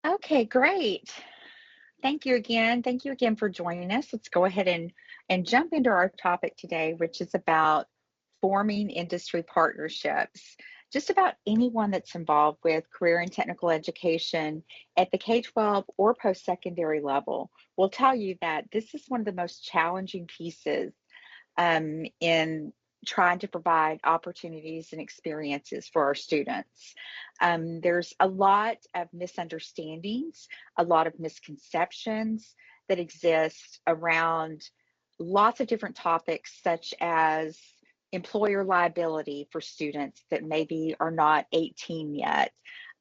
Okay, great. Thank you again. Thank you again for joining us. Let's go ahead and jump into our topic today, which is about forming industry partnerships. Just about anyone that's involved with career and technical education at the K-12 or post-secondary level will tell you that this is one of the most challenging pieces in trying to provide opportunities and experiences for our students. There's a lot of misunderstandings, a lot of misconceptions that exist around lots of different topics, such as employer liability for students that maybe are not 18 yet.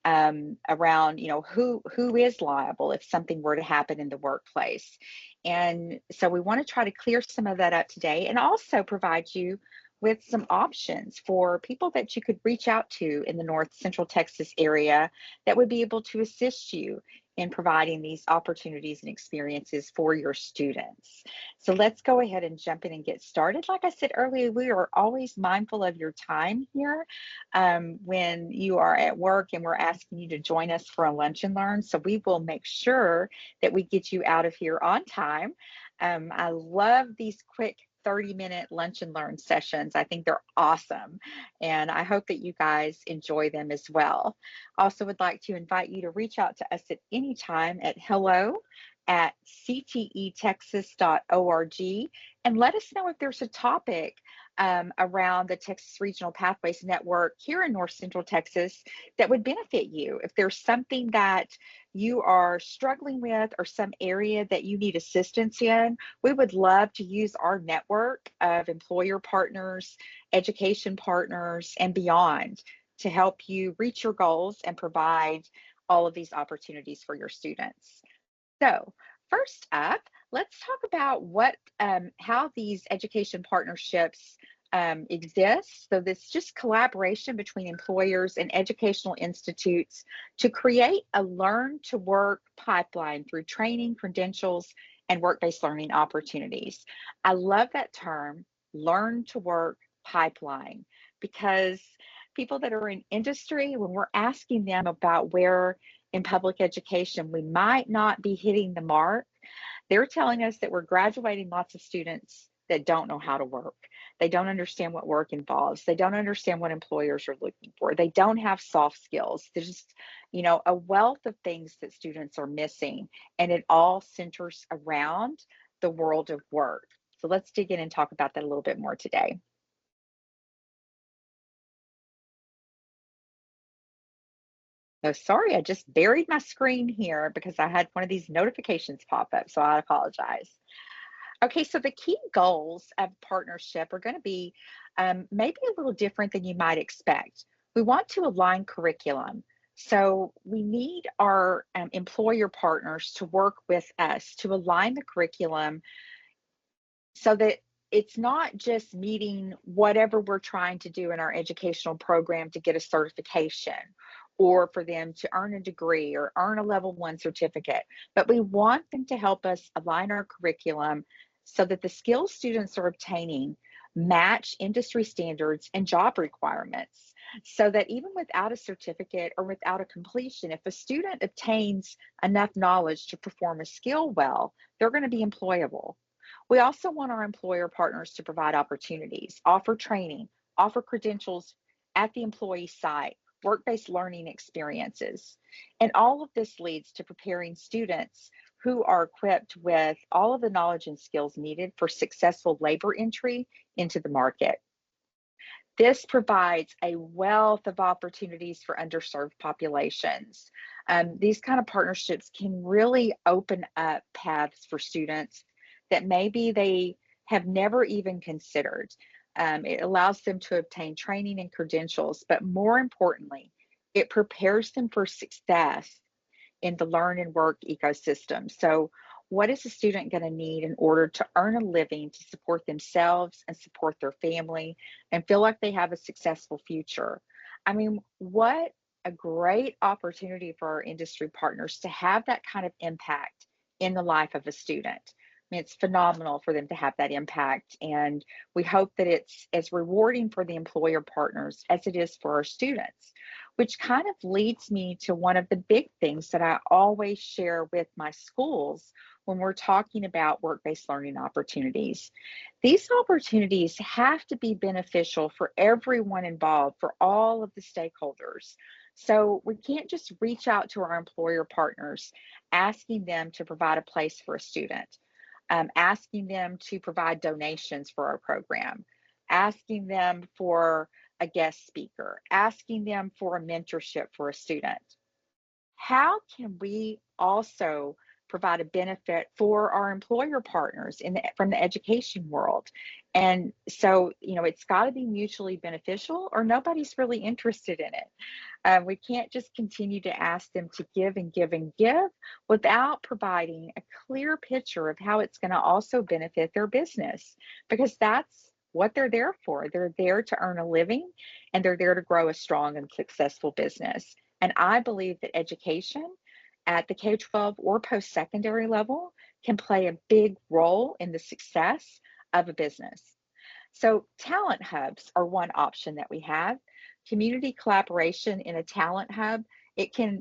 Around who is liable if something were to happen in the workplace, and so we want to try to clear some of that up today and also provide you with some options for people that you could reach out to in the North Central Texas area that would be able to assist you in providing these opportunities and experiences for your students. So let's go ahead and jump in and get started. Like I said earlier, we are always mindful of your time here when you are at work and we're asking you to join us for a lunch and learn. So we will make sure that we get you out of here on time. I love these quick 30-minute lunch and learn sessions. I think they're awesome. And I hope that you guys enjoy them as well. Also, would like to invite you to reach out to us at any time at hello@ctetexas.org and let us know if there's a topic around the Texas Regional Pathways Network here in North Central Texas that would benefit you. If there's something that you are struggling with or some area that you need assistance in, we would love to use our network of employer partners, education partners, and beyond to help you reach your goals and provide all of these opportunities for your students. So, first up, let's talk about how these education partnerships exist. So, this is just collaboration between employers and educational institutes to create a learn to work pipeline through training, credentials, and work based learning opportunities. I love that term, learn to work pipeline, because people that are in industry, when we're asking them about where in public education we might not be hitting the mark, they're telling us that we're graduating lots of students that don't know how to work. They don't understand what work involves. They don't understand what employers are looking for. They don't have soft skills. There's just, a wealth of things that students are missing, and it all centers around the world of work. So let's dig in and talk about that a little bit more today. Oh, sorry, I just buried my screen here because I had one of these notifications pop up, so I apologize. Okay, so the key goals of partnership are going to be maybe a little different than you might expect. We want to align curriculum. So we need our employer partners to work with us to align the curriculum so that it's not just meeting whatever we're trying to do in our educational program to get a certification or for them to earn a degree or earn a level 1 certificate, but we want them to help us align our curriculum so that the skills students are obtaining match industry standards and job requirements. So that even without a certificate or without a completion, if a student obtains enough knowledge to perform a skill well, they're going to be employable. We also want our employer partners to provide opportunities, offer training, offer credentials at the employee site, work based learning experiences. And all of this leads to preparing students who are equipped with all of the knowledge and skills needed for successful labor entry into the market. This provides a wealth of opportunities for underserved populations. These kind of partnerships can really open up paths for students that maybe they have never even considered. It allows them to obtain training and credentials, but more importantly, it prepares them for success in the learn and work ecosystem. So, what is a student going to need in order to earn a living to support themselves and support their family and feel like they have a successful future? I mean, what a great opportunity for our industry partners to have that kind of impact in the life of a student. I mean, it's phenomenal for them to have that impact. And we hope that it's as rewarding for the employer partners as it is for our students. which kind of leads me to one of the big things that I always share with my schools when we're talking about work-based learning opportunities. These opportunities have to be beneficial for everyone involved, for all of the stakeholders. So we can't just reach out to our employer partners asking them to provide a place for a student, asking them to provide donations for our program, asking them for a guest speaker, asking them for a mentorship for a student. How can we also provide a benefit for our employer partners from the education world? And so, it's got to be mutually beneficial or nobody's really interested in it. We can't just continue to ask them to give and give and give without providing a clear picture of how it's going to also benefit their business, because that's what they're there for. They're there to earn a living and they're there to grow a strong and successful business. And I believe that education at the K 12 or post secondary level can play a big role in the success of a business. So, talent hubs are one option that we have. Community collaboration in a talent hub, it can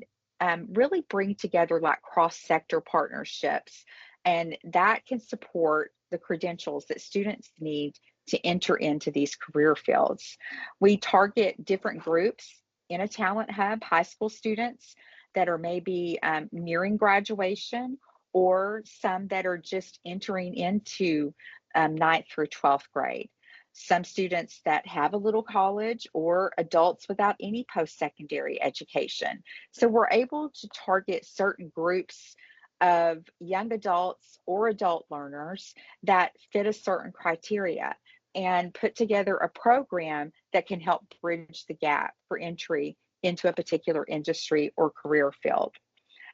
really bring together like cross sector partnerships, and that can support the credentials that students need to enter into these career fields. We target different groups in a talent hub, high school students that are maybe nearing graduation, or some that are just entering into ninth through 12th grade. Some students that have a little college, or adults without any post-secondary education. So we're able to target certain groups of young adults or adult learners that fit a certain criteria and put together a program that can help bridge the gap for entry into a particular industry or career field.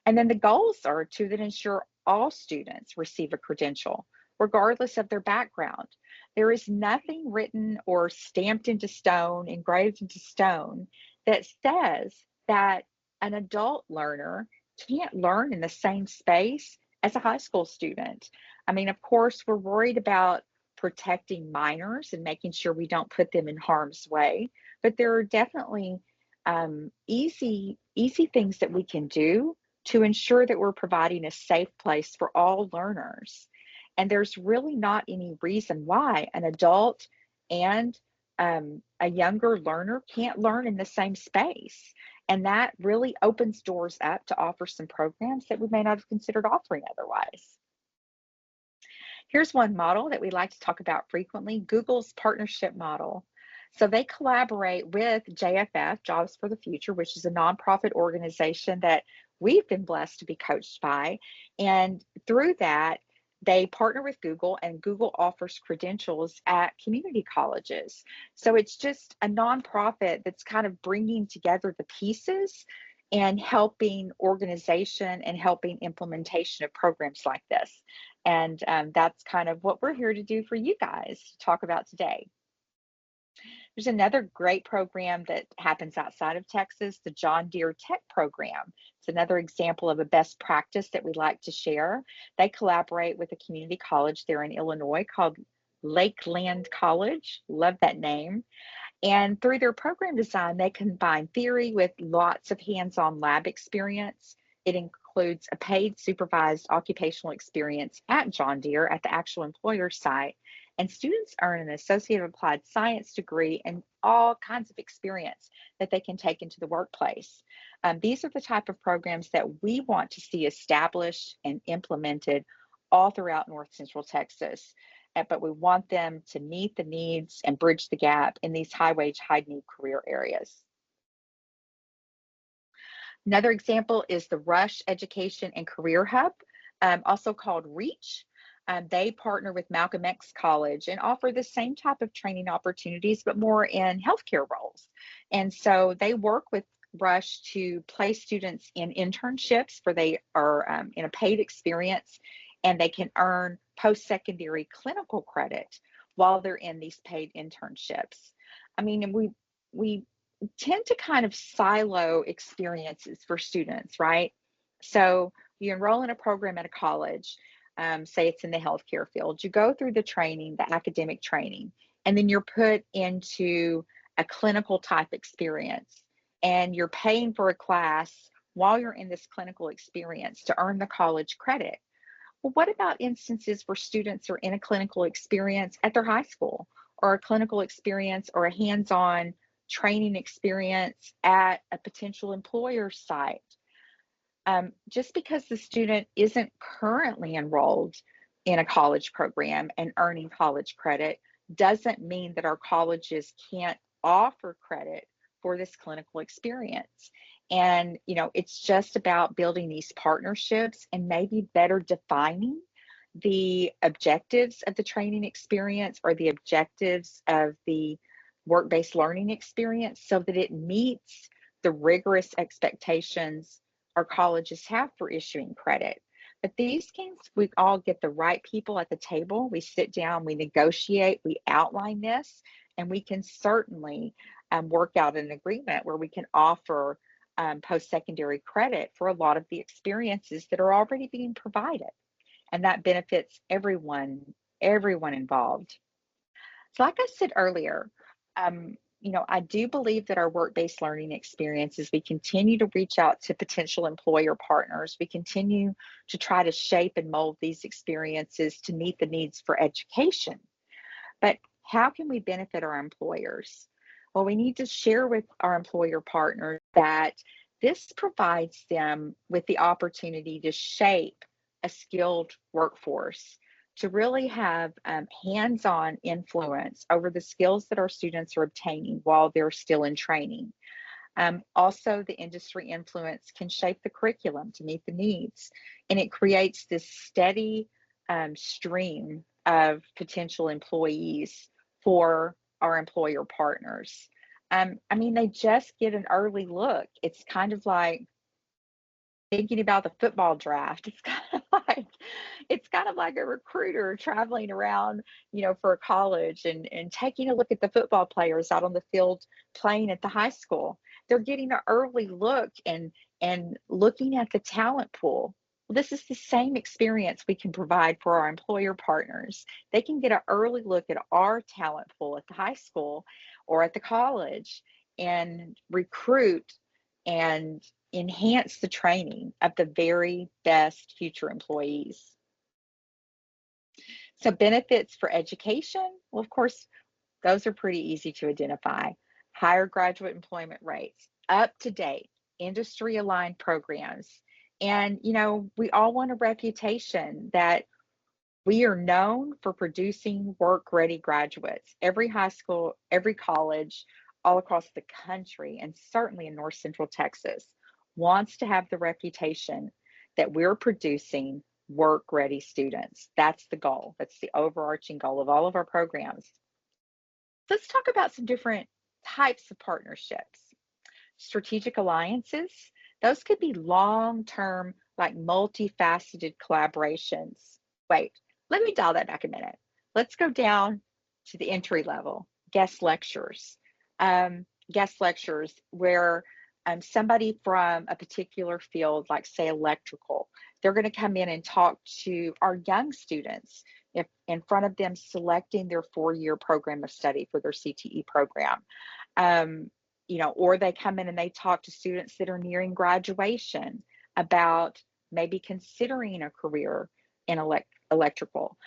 And then the goals are to that ensure all students receive a credential, regardless of their background. There is nothing written or stamped into stone, engraved into stone, that says that an adult learner can't learn in the same space as a high school student. I mean, of course, we're worried about protecting minors and making sure we don't put them in harm's way, but there are definitely easy things that we can do to ensure that we're providing a safe place for all learners. And there's really not any reason why an adult and a younger learner can't learn in the same space. And that really opens doors up to offer some programs that we may not have considered offering otherwise. Here's one model that we like to talk about frequently, Google's partnership model. So they collaborate with JFF, Jobs for the Future, which is a nonprofit organization that we've been blessed to be coached by. And through that, they partner with Google, and Google offers credentials at community colleges. So it's just a nonprofit that's kind of bringing together the pieces and helping organization and helping implementation of programs like this. And that's kind of what we're here to do for you guys to talk about today. There's another great program that happens outside of Texas, the John Deere Tech program. It's another example of a best practice that we'd like to share. They collaborate with a community college there in Illinois called Lakeland College. Love that name. And through their program design, they combine theory with lots of hands-on lab experience. It includes a paid supervised occupational experience at John Deere at the actual employer site. And students earn an Associate of Applied Science degree and all kinds of experience that they can take into the workplace. These are the type of programs that we want to see established and implemented all throughout North Central Texas. But we want them to meet the needs and bridge the gap in these high wage, high need career areas. Another example is the Rush Education and Career Hub, also called REACH. They partner with Malcolm X College and offer the same type of training opportunities, but more in healthcare roles. And so they work with Rush to place students in internships where they are in a paid experience, and they can earn post-secondary clinical credit while they're in these paid internships. I mean, and we tend to kind of silo experiences for students, right? So you enroll in a program at a college, say it's in the healthcare field, you go through the training, the academic training, and then you're put into a clinical type experience. and you're paying for a class while you're in this clinical experience to earn the college credit. Well, what about instances where students are in a clinical experience at their high school, or a clinical experience or a hands on training experience at a potential employer's site? Just because the student isn't currently enrolled in a college program and earning college credit doesn't mean that our colleges can't offer credit for this clinical experience. And, it's just about building these partnerships and maybe better defining the objectives of the training experience or the objectives of the work based learning experience so that it meets the rigorous expectations our colleges have for issuing credit. But these games, we all get the right people at the table. We sit down, we negotiate, we outline this, and we can certainly work out an agreement where we can offer post secondary credit for a lot of the experiences that are already being provided. And that benefits everyone involved. So, like I said earlier, I do believe that our work-based learning experiences, we continue to reach out to potential employer partners. We continue to try to shape and mold these experiences to meet the needs for education. But how can we benefit our employers? Well, we need to share with our employer partners that this provides them with the opportunity to shape a skilled workforce, to really have hands on influence over the skills that our students are obtaining while they're still in training. Also, the industry influence can shape the curriculum to meet the needs, and it creates this steady stream of potential employees for our employer partners. They just get an early look. It's kind of like thinking about the football draft. It's kind of like a recruiter traveling around, for a college and taking a look at the football players out on the field playing at the high school. They're getting an early look and looking at the talent pool. Well, this is the same experience we can provide for our employer partners. They can get an early look at our talent pool at the high school or at the college and recruit and enhance the training of the very best future employees. So, benefits for education, well, of course, those are pretty easy to identify. Higher graduate employment rates, up to date, industry aligned programs. And, we all want a reputation that we are known for producing work ready graduates. Every high school, every college, all across the country, and certainly in North Central Texas, wants to have the reputation that we're producing work ready students. That's the goal. That's the overarching goal of all of our programs. Let's talk about some different types of partnerships. Strategic alliances, those could be long term, like multifaceted collaborations. Wait, let me dial that back a minute. Let's go down to the entry level guest lectures. Guest lectures where somebody from a particular field, like say electrical, they're going to come in and talk to our young students if in front of them selecting their 4-year program of study for their CTE program. Or they come in and they talk to students that are nearing graduation about maybe considering a career in electrical.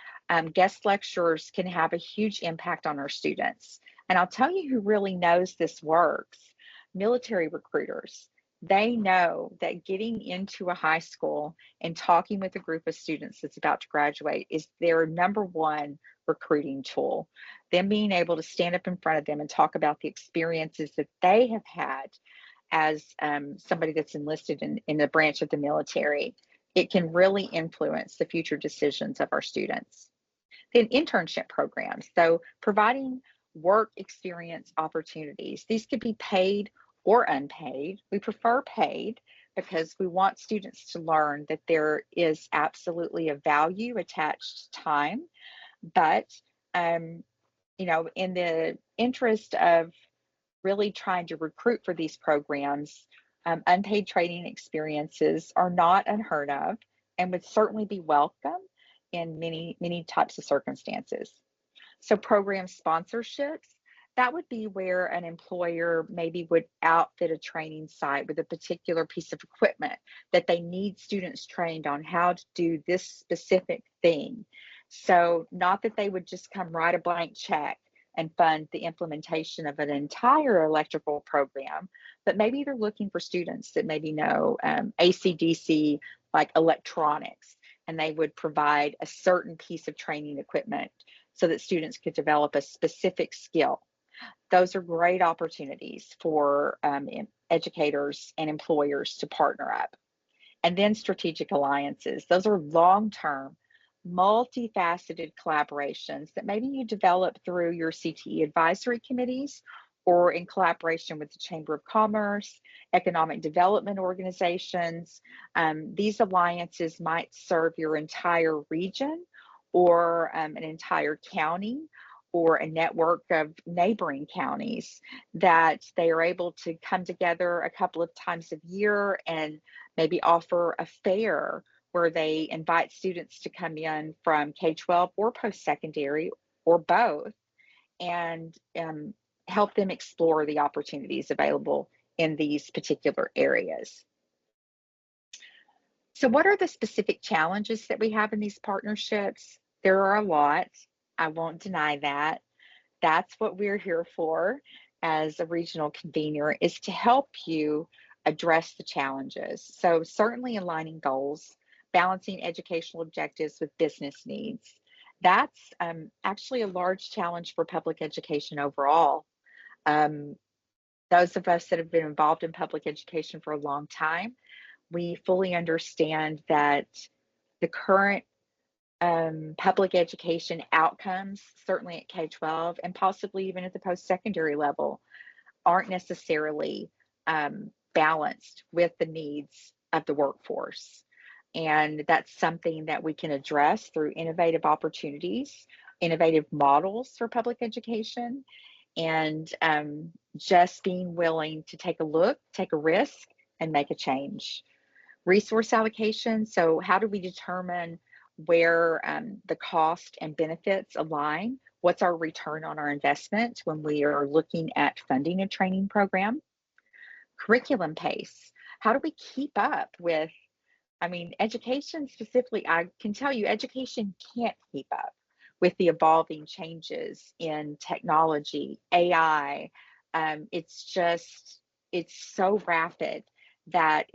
Guest lecturers can have a huge impact on our students. And I'll tell you who really knows this works: military recruiters. They know that getting into a high school and talking with a group of students that's about to graduate is their number one recruiting tool. Them being able to stand up in front of them and talk about the experiences that they have had as somebody that's enlisted in the branch of the military, it can really influence the future decisions of our students. Then internship programs. So providing work experience opportunities. These could be paid or unpaid. We prefer paid because we want students to learn that there is absolutely a value attached to time. But, in the interest of really trying to recruit for these programs, unpaid training experiences are not unheard of and would certainly be welcome in many, many types of circumstances. So, program sponsorships, That would be where an employer maybe would outfit a training site with a particular piece of equipment that they need students trained on how to do this specific thing. So, not that they would just come write a blank check and fund the implementation of an entire electrical program, but maybe they're looking for students that maybe know AC/DC, like electronics, and they would provide a certain piece of training equipment so that students could develop a specific skill. Those are great opportunities for educators and employers to partner up. And then strategic alliances. Those are long term, multifaceted collaborations that maybe you develop through your CTE advisory committees or in collaboration with the Chamber of Commerce, economic development organizations. These alliances might serve your entire region or an entire county or a network of neighboring counties that they are able to come together a couple of times a year and maybe offer a fair where they invite students to come in from K-12 or post-secondary or both and help them explore the opportunities available in these particular areas. So what are the specific challenges that we have in these partnerships? There are a lot. I won't deny that. That's what we're here for as a regional convener, is to help you address the challenges. So certainly aligning goals, balancing educational objectives with business needs. That's actually a large challenge for public education overall. Um, those of us that have been involved in public education for a long time, we fully understand that the current public education outcomes, certainly at K-12 and possibly even at the post-secondary level, aren't necessarily balanced with the needs of the workforce. And that's something that we can address through innovative opportunities, innovative models for public education, and just being willing to take a look, take a risk, and make a change. Resource allocation. So, how do we determine where the cost and benefits align? What's our return on our investment when we are looking at funding a training program? Curriculum pace. How do we keep up with, I mean, education specifically, I can tell you, education can't keep up with the evolving changes in technology, AI. It's just, it's so rapid that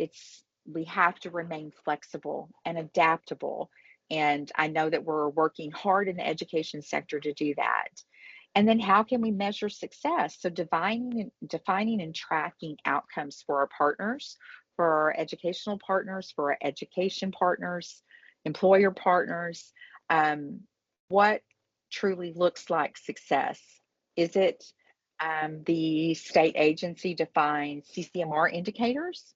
we have to remain flexible and adaptable. And I know that we're working hard in the education sector to do that. And then how can we measure success? So defining and tracking outcomes for our partners, for our educational partners, for our education partners, employer partners. What truly looks like success? Is it the state agency defines CCMR indicators?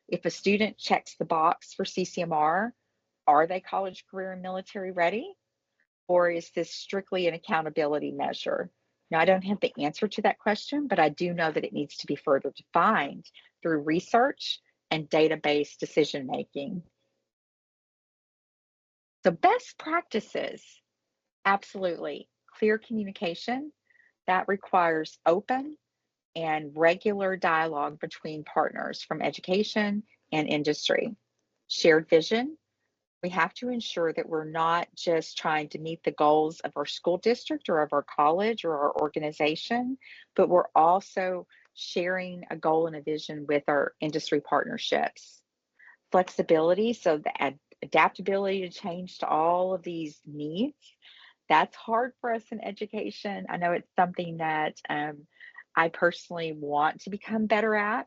If a student checks the box for CCMR, are they college, career, and military ready? Or is this strictly an accountability measure? Now, I don't have the answer to that question, but I do know that it needs to be further defined through research and database decision making. So, best practices, absolutely. Clear communication that requires open and regular dialogue between partners from education and industry. Shared vision. We have to ensure that we're not just trying to meet the goals of our school district or of our college or our organization, but we're also sharing a goal and a vision with our industry partnerships. Flexibility, so the adaptability to change to all of these needs. That's hard for us in education. I know it's something that I personally want to become better at,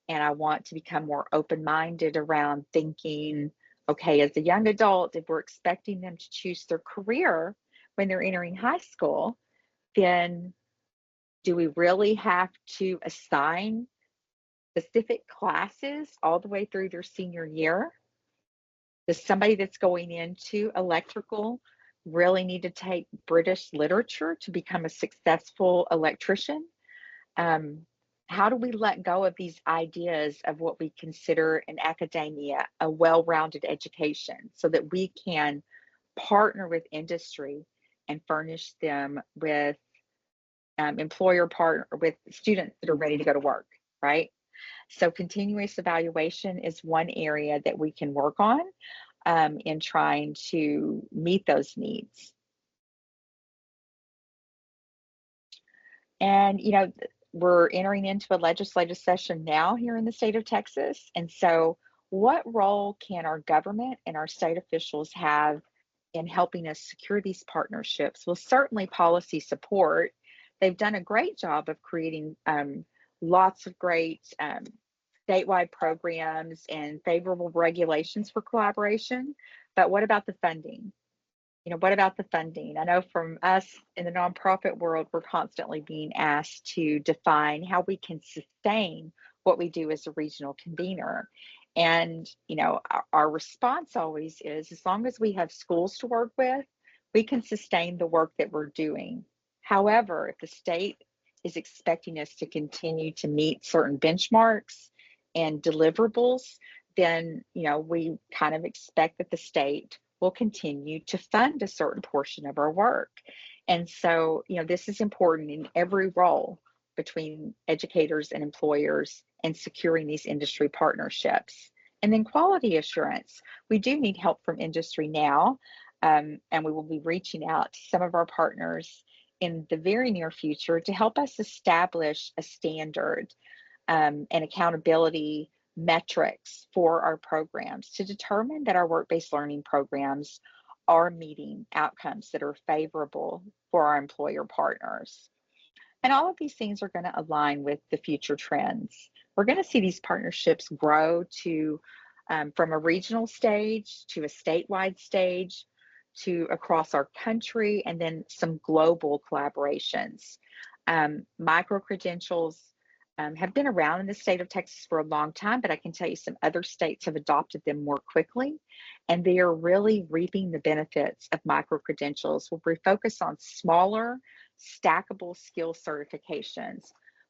and I want to become more open minded around thinking, okay, as a young adult, if we're expecting them to choose their career when they're entering high school, then do we really have to assign specific classes all the way through their senior year? Does somebody that's going into electrical really need to take British literature to become a successful electrician? Um, how do we let go of these ideas of what we consider in academia a well rounded education so that we can partner with industry and furnish them with employer partner with students that are ready to go to work, right? So continuous evaluation is one area that we can work on in trying to meet those needs. And, we're entering into a legislative session now here in the state of Texas. And so, what role can our government and our state officials have in helping us secure these partnerships? Well, certainly policy support. They've done a great job of creating lots of great statewide programs and favorable regulations for collaboration. But what about the funding? What about the funding? I know from us in the nonprofit world, we're constantly being asked to define how we can sustain what we do as a regional convener. And, our response always is as long as we have schools to work with, we can sustain the work that we're doing. However, if the state is expecting us to continue to meet certain benchmarks and deliverables, then, we kind of expect that the state will continue to fund a certain portion of our work. And so, this is important in every role between educators and employers and securing these industry partnerships. And then quality assurance. We do need help from industry now, and we will be reaching out to some of our partners in the very near future to help us establish a standard and accountability metrics for our programs to determine that our work-based learning programs are meeting outcomes that are favorable for our employer partners. And all of these things are going to align with the future trends. We're going to see these partnerships grow to from a regional stage to a statewide stage to across our country, and then some global collaborations. Micro credentials have been around in the state of Texas for a long time, but I can tell you some other states have adopted them more quickly, and they are really reaping the benefits of micro credentials where we focus on smaller, stackable skill certifications.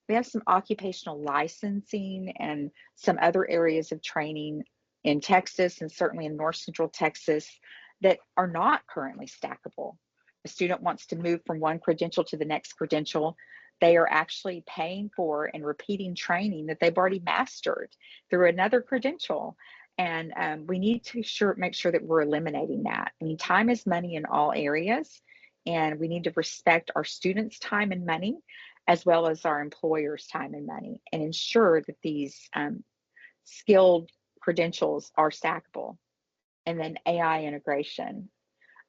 We have some occupational licensing and some other areas of training in Texas and certainly in North Central Texas that are not currently stackable. A student wants to move from one credential to the next credential, they are actually paying for and repeating training that they've already mastered through another credential. And we need to make sure that we're eliminating that. I mean, time is money in all areas, and we need to respect our students' time and money, as well as our employers' time and money, and ensure that these skilled credentials are stackable. And then AI integration.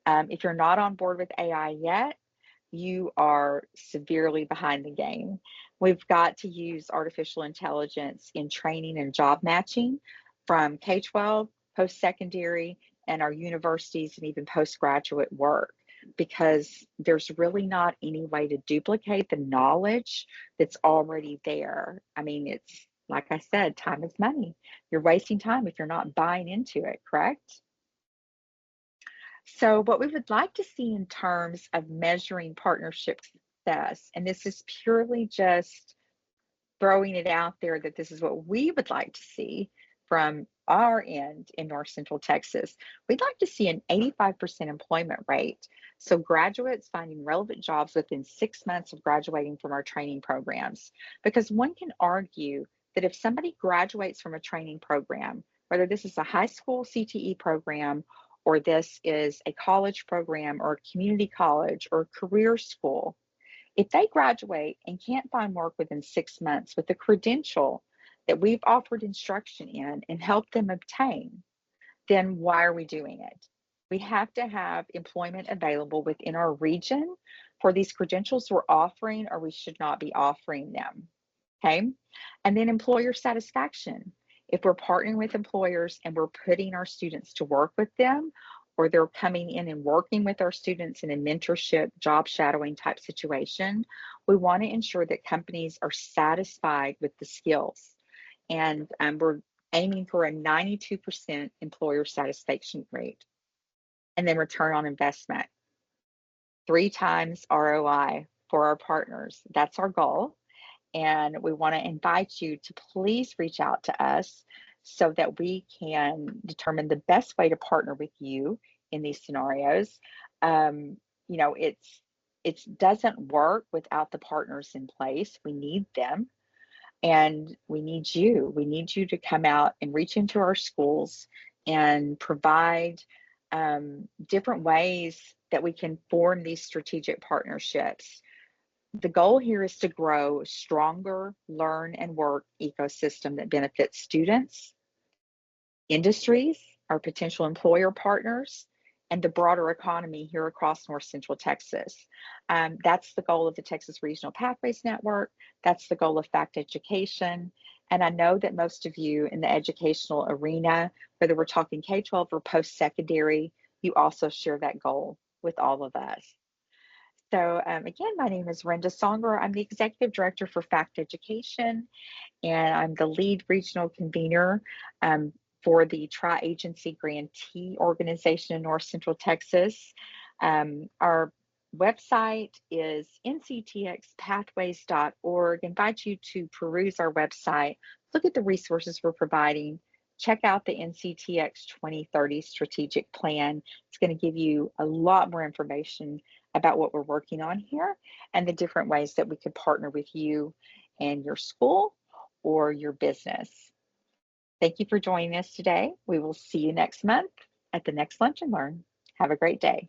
If you're not on board with AI yet, you are severely behind the game. We've got to use artificial intelligence in training and job matching from K-12, post-secondary, and our universities and even postgraduate work, because there's really not any way to duplicate the knowledge that's already there. I mean, it's like I said, time is money. You're wasting time if you're not buying into it, correct? So, what we would like to see in terms of measuring partnership success, and this is purely just throwing it out there that this is what we would like to see from our end in North Central Texas. We'd like to see an 85% employment rate. So, graduates finding relevant jobs within 6 months of graduating from our training programs. Because one can argue that if somebody graduates from a training program, whether this is a high school CTE program or this is a college program or a community college or a career school, if they graduate and can't find work within 6 months with a credential that we've offered instruction in and helped them obtain, then why are we doing it? We have to have employment available within our region for these credentials we're offering, or we should not be offering them. Okay. And then employer satisfaction. If we're partnering with employers and we're putting our students to work with them, or they're coming in and working with our students in a mentorship, job shadowing type situation, we want to ensure that companies are satisfied with the skills. And we're aiming for a 92% employer satisfaction rate. And then return on investment, 3 times ROI for our partners. That's our goal. And we want to invite you to please reach out to us so that we can determine the best way to partner with you in these scenarios. It's it doesn't work without the partners in place. We need them, and we need you. We need you to come out and reach into our schools and provide different ways that we can form these strategic partnerships. The goal here is to grow a stronger learn and work ecosystem that benefits students, industries, our potential employer partners, and the broader economy here across North Central Texas. That's the goal of the Texas Regional Pathways Network. That's the goal of FACT Education. And I know that most of you in the educational arena, whether we're talking K-12 or post-secondary, you also share that goal with all of us. So again, my name is Renda Songer. I'm the Executive Director for FACT Education, and I'm the lead regional convener um, for the Tri-Agency Grantee Organization in North Central Texas. Our website is nctxpathways.org. Invite you to peruse our website, look at the resources we're providing, check out the NCTX 2030 strategic plan. It's going to give you a lot more information about what we're working on here and the different ways that we could partner with you and your school or your business. Thank you for joining us today. We will see you next month at the next Lunch and Learn. Have a great day.